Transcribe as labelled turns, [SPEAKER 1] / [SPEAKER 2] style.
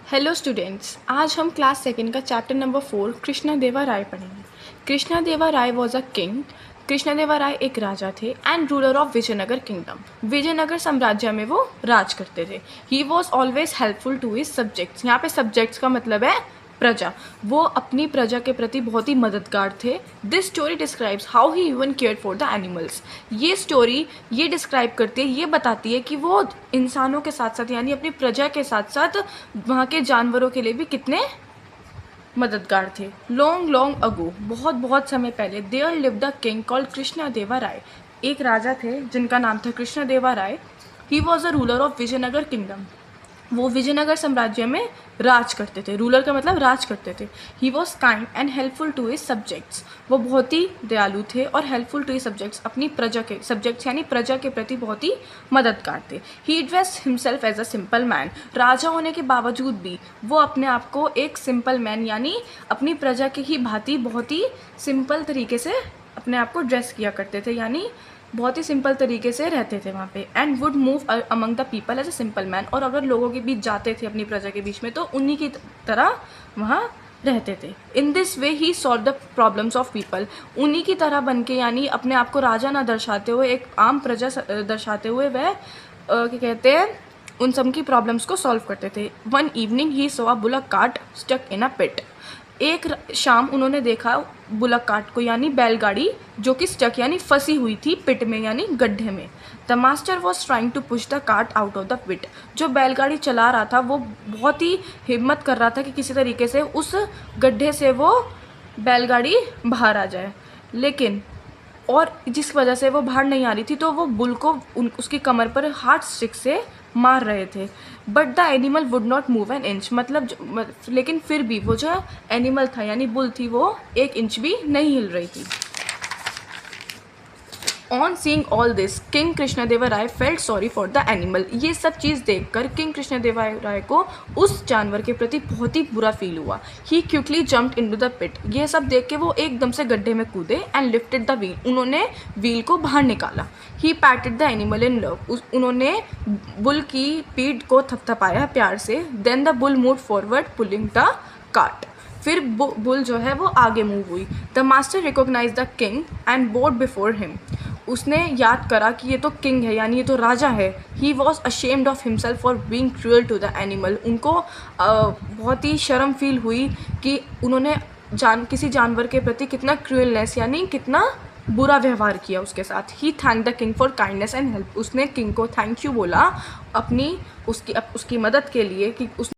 [SPEAKER 1] Hello students, आज हम class second का चैप्टर नंबर 4 कृष्णा देवा राय पढ़ेंगे। Krishna Deva Raya was a king. Krishna Deva Raya एक राजा थे and ruler of Vijayanagar kingdom. Vijayanagar साम्राज्य में वो राज करते थे। He was always helpful to his subjects. यहाँ पे सब्जेक्ट्स का मतलब है प्रजा। वो अपनी प्रजा के प्रति बहुत ही मददगार थे। This story describes how he even cared for the animals. ये स्टोरी ये डिस्क्राइब करती है, ये बताती है कि वो इंसानों के साथ साथ यानी अपनी प्रजा के साथ साथ वहाँ के जानवरों के लिए भी कितने मददगार थे। लॉन्ग लॉन्ग अगो, बहुत बहुत समय पहले, there lived a king called Krishna Deva Raya. एक राजा थे जिनका नाम था Krishna Deva Raya. He was a ruler of Vijayanagar kingdom. वो विजयनगर साम्राज्य में राज करते थे। रूलर का मतलब राज करते थे। He was kind and helpful to his subjects. वो बहुत ही दयालु थे और हेल्पफुल टू हिज सब्जेक्ट्स, अपनी प्रजा के सब्जेक्ट्स यानी प्रजा के प्रति बहुत ही मददगार थे। He dressed himself as a simple man. राजा होने के बावजूद भी वो अपने आप को एक सिंपल मैन यानी अपनी प्रजा की ही भांति बहुत ही सिंपल तरीके से अपने आप को ड्रेस किया करते थे, यानी बहुत ही सिंपल तरीके से रहते थे वहाँ पे। And would move among the people as a simple man. और अगर लोगों के बीच जाते थे अपनी प्रजा के बीच में तो उन्हीं की तरह वहाँ रहते थे। In this way he solve the problems of people. उन्हीं की तरह बन के यानी अपने आप को राजा ना दर्शाते हुए, एक आम प्रजा दर्शाते हुए वह क्या कहते हैं, उन सब की प्रॉब्लम्स को सॉल्व करते थे। One evening he saw a bullock cart stuck in a pit. एक शाम उन्होंने देखा बुलक कार्ट को यानी बैलगाड़ी जो कि स्टक यानी फंसी हुई थी पिट में यानी गड्ढे में। The master was trying to push the cart out of the pit. जो बैलगाड़ी चला रहा था वो बहुत ही हिम्मत कर रहा था कि किसी तरीके से उस गड्ढे से वो बैलगाड़ी बाहर आ जाए, लेकिन और जिस वजह से वो बाहर नहीं आ रही थी तो वो बुल को उसकी कमर पर हार्ड स्टिक से मार रहे थे। But the animal would not move an inch. लेकिन फिर भी वो जो एनिमल था यानी बुल थी वो 1 इंच भी नहीं हिल रही थी। On seeing all this king Krishnadev Raya felt sorry for the animal. ये सब चीज़ देखकर किंग कृष्णदेव राय को उस जानवर के प्रति बहुत ही बुरा फील हुआ। He quickly jumped into the pit. ये सब देख के वो एकदम से गड्ढे में कूदे एंड लिफ्टेड द व्हील। उन्होंने व्हील को बाहर निकाला। He patted the animal in love. उन्होंने बुल की पीठ को थपथपाया प्यार से। Then the bull move forward pulling the cart. फिर बुल जो है वो आगे मूव हुई। The master recognize the king and bowed before him. उसने याद करा कि ये तो किंग है यानी ये तो राजा है। He was ashamed of himself for being cruel to the animal. उनको बहुत ही शर्म फील हुई कि उन्होंने किसी जानवर के प्रति कितना क्रूअलनेस यानी कितना बुरा व्यवहार किया उसके साथ। He thank the king for kindness and help. उसने किंग को थैंक यू बोला अपनी उसकी मदद के लिए कि उस